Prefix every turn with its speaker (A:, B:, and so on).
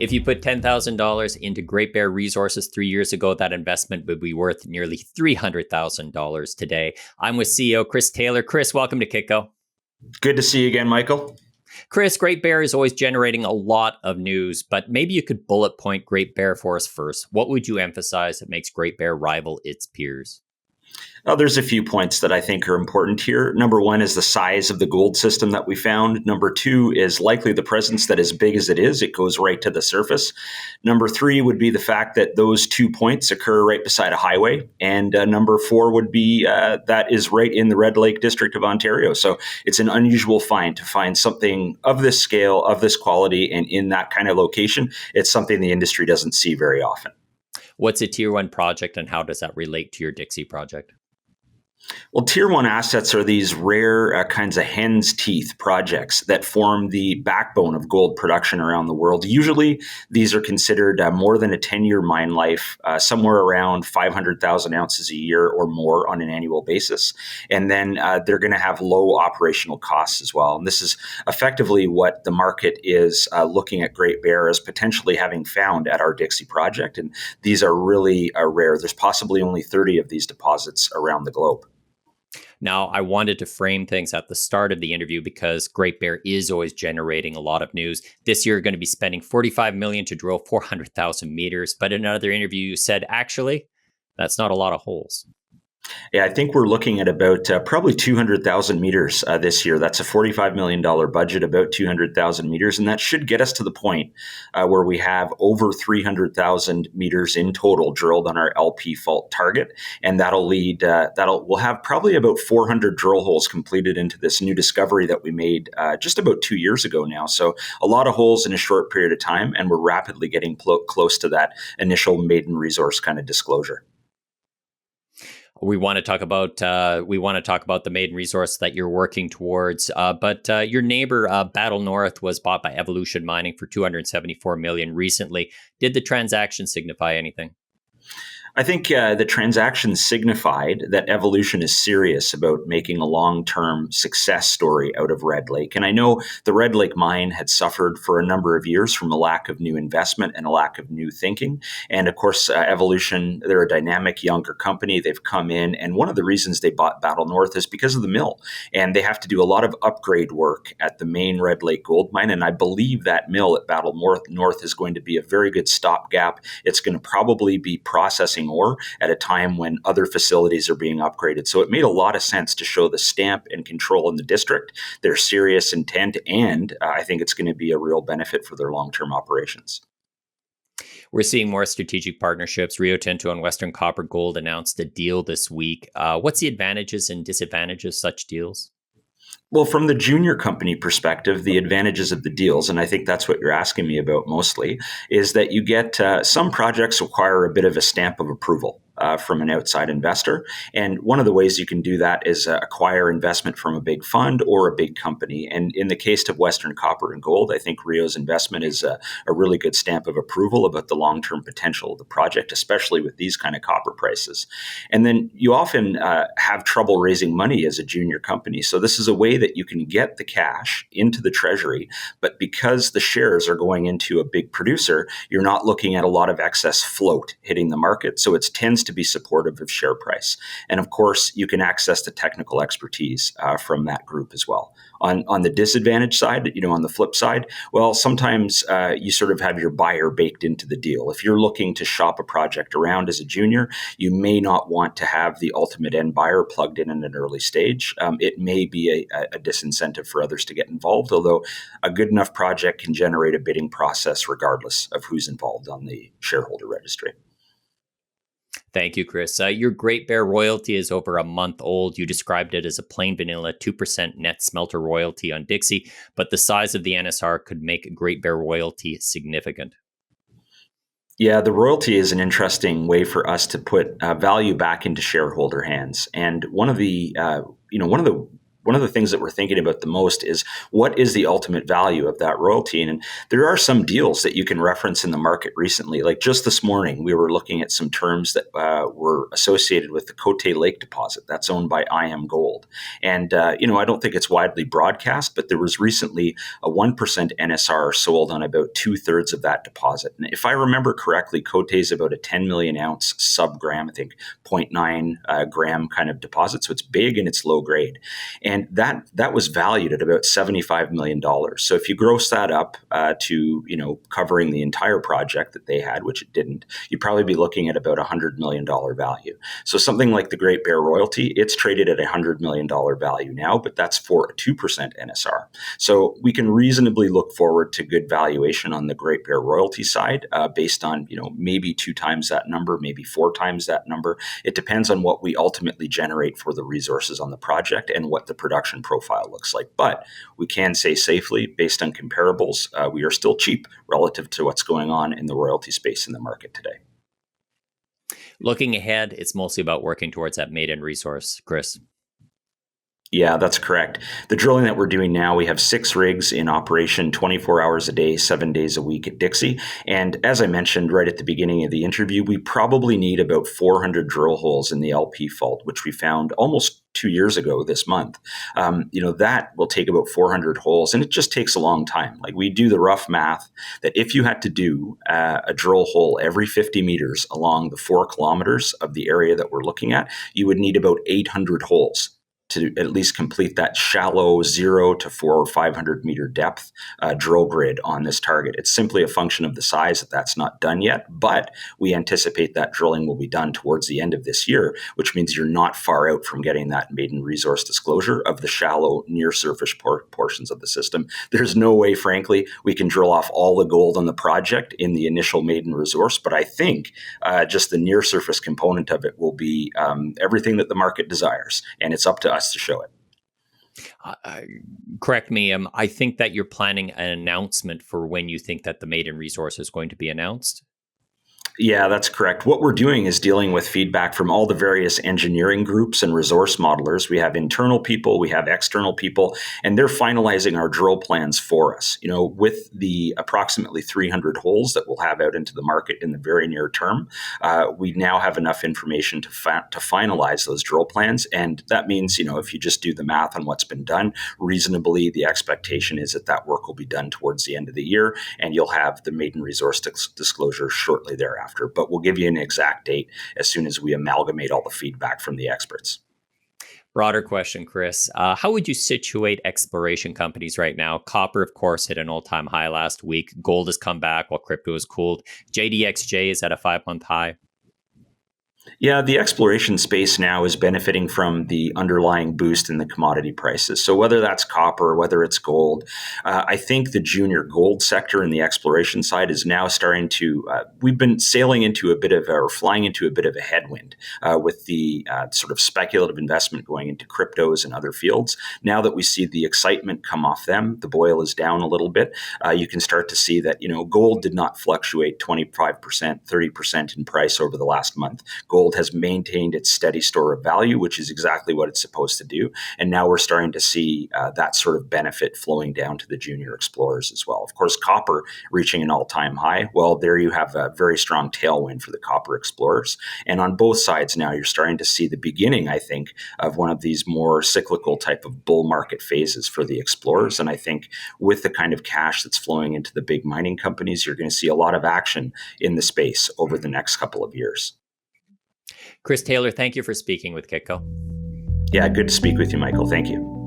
A: If you put $10,000 into Great Bear Resources 3 years ago, that investment would be worth nearly $300,000 today. I'm with CEO Chris Taylor. Chris, welcome to Kitco.
B: Good to see you again, Michael.
A: Chris, Great Bear is always generating a lot of news, but maybe you could bullet point Great Bear for us first. What would you emphasize that makes Great Bear rival its peers?
B: There's a few points that I think are important here. Number one is the size of the gold system that we found. Number two is likely the presence that as big as it is, it goes right to the surface. Number three would be the fact that those 2 points occur right beside a highway. And number four would be that is right in the Red Lake District of Ontario. So it's an unusual find to find something of this scale, of this quality, and in that kind of location. It's something the industry doesn't see very often.
A: What's a tier one project and how does that relate to your Dixie project?
B: Well, tier one assets are these rare kinds of hen's teeth projects that form the backbone of gold production around the world. Usually, these are considered more than a 10-year mine life, somewhere around 500,000 ounces a year or more on an annual basis. And then they're going to have low operational costs as well. And this is effectively what the market is looking at Great Bear as potentially having found at our Dixie project. And these are really rare. There's possibly only 30 of these deposits around the globe.
A: Now, I wanted to frame things at the start of the interview because Great Bear is always generating a lot of news. This year, you're going to be spending $45 million to drill 400,000 meters. But in another interview, you said, actually, that's not a lot of holes.
B: Yeah, I think we're looking at about probably 200,000 meters this year. That's a $45 million budget, about 200,000 meters. And that should get us to the point where we have over 300,000 meters in total drilled on our LP fault target. And that'll lead, we'll have probably about 400 drill holes completed into this new discovery that we made just about 2 years ago now. So a lot of holes in a short period of time. And we're rapidly getting close to that initial maiden resource kind of disclosure.
A: We want to talk about the maiden resource that you're working towards. But your neighbor, Battle North, was bought by Evolution Mining for $274 million recently. Did the transaction signify anything?
B: I think the transaction signified that Evolution is serious about making a long-term success story out of Red Lake. And I know the Red Lake mine had suffered for a number of years from a lack of new investment and a lack of new thinking. And of course, Evolution, they're a dynamic younger company. They've come in. And one of the reasons they bought Battle North is because of the mill. And they have to do a lot of upgrade work at the main Red Lake gold mine. And I believe that mill at Battle North is going to be a very good stopgap. It's going to probably be processing ore at a time when other facilities are being upgraded. So it made a lot of sense to show the stamp and control in the district, their serious intent, and I think it's going to be a real benefit for their long-term operations.
A: We're seeing more strategic partnerships. Rio Tinto and Western Copper Gold announced a deal this week. What's the advantages and disadvantages of such deals?
B: Well, from the junior company perspective, the advantages of the deals, and I think that's what you're asking me about mostly, is that you get some projects require a bit of a stamp of approval from an outside investor. And one of the ways you can do that is acquire investment from a big fund or a big company. And in the case of Western Copper and Gold, I think Rio's investment is a really good stamp of approval about the long-term potential of the project, especially with these kind of copper prices. And then you often have trouble raising money as a junior company. So this is a way that you can get the cash into the treasury, but because the shares are going into a big producer, you're not looking at a lot of excess float hitting the market. So it tends to be supportive of share price. And of course, you can access the technical expertise from that group as well. On the disadvantage side, on the flip side, well, sometimes you sort of have your buyer baked into the deal. If you're looking to shop a project around as a junior, you may not want to have the ultimate end buyer plugged in an early stage. It may be a disincentive for others to get involved, although a good enough project can generate a bidding process regardless of who's involved on the shareholder registry.
A: Thank you, Chris. Your Great Bear royalty is over a month old. You described it as a plain vanilla 2% net smelter royalty on Dixie, but the size of the NSR could make Great Bear royalty significant.
B: Yeah, the royalty is an interesting way for us to put value back into shareholder hands. And one of the one of the things that we're thinking about the most is what is the ultimate value of that royalty? And there are some deals that you can reference in the market recently. Like just this morning, we were looking at some terms that were associated with the Cote Lake deposit that's owned by IM Gold. And, I don't think it's widely broadcast, but there was recently a 1% NSR sold on about 2/3 of that deposit. And if I remember correctly, Cote is about a 10 million ounce sub-gram, I think 0.9 gram kind of deposit. So it's big and it's low grade. And that was valued at about $75 million. So if you gross that up to, covering the entire project that they had, which it didn't, you'd probably be looking at about $100 million value. So something like the Great Bear royalty, it's traded at $100 million value now, but that's for a 2% NSR. So we can reasonably look forward to good valuation on the Great Bear royalty side based on, maybe 2 times that number, maybe 4 times that number. It depends on what we ultimately generate for the resources on the project and what the production profile looks like. But we can say safely, based on comparables, we are still cheap relative to what's going on in the royalty space in the market today.
A: Looking ahead, it's mostly about working towards that maiden resource, Chris.
B: Yeah, that's correct. The drilling that we're doing now, we have 6 rigs in operation 24 hours a day, 7 days a week at Dixie. And as I mentioned right at the beginning of the interview, we probably need about 400 drill holes in the LP fault, which we found almost 2 years ago this month. That will take about 400 holes, and it just takes a long time. Like, we do the rough math that if you had to do a drill hole every 50 meters along the 4 kilometers of the area that we're looking at, you would need about 800 holes to at least complete that shallow 0 to 400 or 500 meter depth drill grid on this target. It's simply a function of the size that's not done yet, but we anticipate that drilling will be done towards the end of this year, which means you're not far out from getting that maiden resource disclosure of the shallow near surface portions of the system. There's no way, frankly, we can drill off all the gold on the project in the initial maiden resource, but I think just the near surface component of it will be everything that the market desires, and it's up to us to show it.
A: Correct me. I think that you're planning an announcement for when you think that the maiden resource is going to be announced.
B: Yeah, that's correct. What we're doing is dealing with feedback from all the various engineering groups and resource modelers. We have internal people, we have external people, and they're finalizing our drill plans for us. With the approximately 300 holes that we'll have out into the market in the very near term, we now have enough information to finalize those drill plans. And that means, if you just do the math on what's been done, reasonably, the expectation is that work will be done towards the end of the year, and you'll have the maiden resource disclosure shortly thereafter. But we'll give you an exact date as soon as we amalgamate all the feedback from the experts.
A: Broader question, Chris. How would you situate exploration companies right now? Copper, of course, hit an all-time high last week. Gold has come back while crypto has cooled. JDXJ is at a 5-month high.
B: Yeah, the exploration space now is benefiting from the underlying boost in the commodity prices. So whether that's copper, whether it's gold, I think the junior gold sector in the exploration side is now starting to, we've been flying into a bit of a headwind with the sort of speculative investment going into cryptos and other fields. Now that we see the excitement come off them, the boil is down a little bit. You can start to see that, gold did not fluctuate 25%, 30% in price over the last month. Gold has maintained its steady store of value, which is exactly what it's supposed to do. And now we're starting to see that sort of benefit flowing down to the junior explorers as well. Of course, copper reaching an all-time high. Well, there you have a very strong tailwind for the copper explorers. And on both sides now, you're starting to see the beginning, I think, of one of these more cyclical type of bull market phases for the explorers. And I think with the kind of cash that's flowing into the big mining companies, you're going to see a lot of action in the space over the next couple of years.
A: Chris Taylor, thank you for speaking with Kitco.
B: Yeah, good to speak with you, Michael. Thank you.